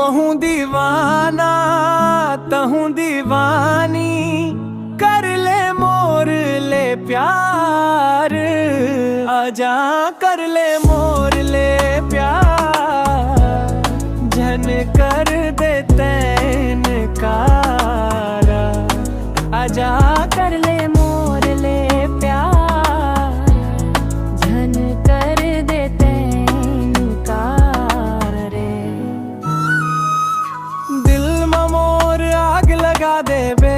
महू दीवाना तहू दीवानी, कर ले मोर ले प्यार, आजा कर ले मोर ले प्यार, झन कर दे तैन कारा, आजा कर ले मोर ले प्यार, झन कर दे तैन कार रे। दिल में मोर आग लगा दे बे,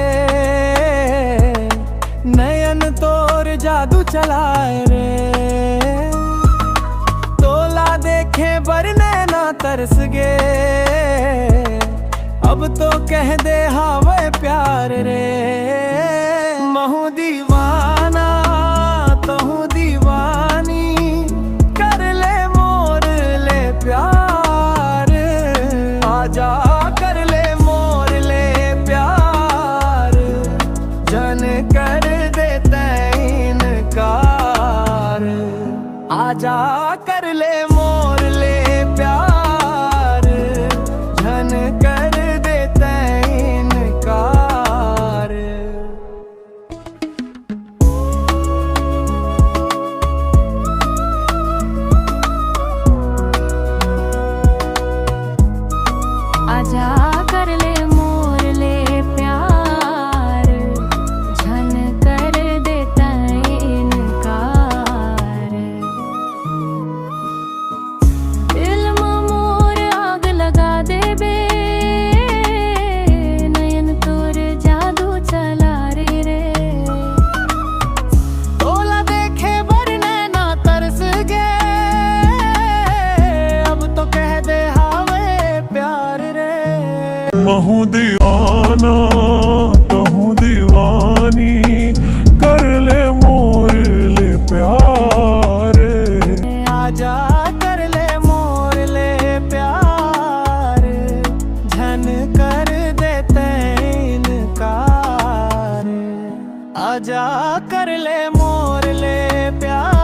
नयन तोर जादू चलाए रे, तोला देखे बरने ना तरस गे, अब तो कह दे हावे प्यार रे। महू दीवाना तहू दीवानी, कर ले मोर ले प्यार, आजा कर ले मोर ले प्यार, जन कर दे तैन कार, आजा कर ले मोर ले प्यार, झन कर दे तैन कार। आजा कर ले मोर ले प्यार, झन कर दे तैन कार। दिल में मोर आग लगा दे बे, नयन तोर जादू चला रे, तोला देखे बरने ना तरस गे, अब तो कह दे हावे प्यार रे। महू दीवाना तहू दीवानी, कर ले मोर ले प्यार, आजा कर ले मोर ले प्यार, झन कर दे तैन कार, आजा कर ले मोर ले प्यार।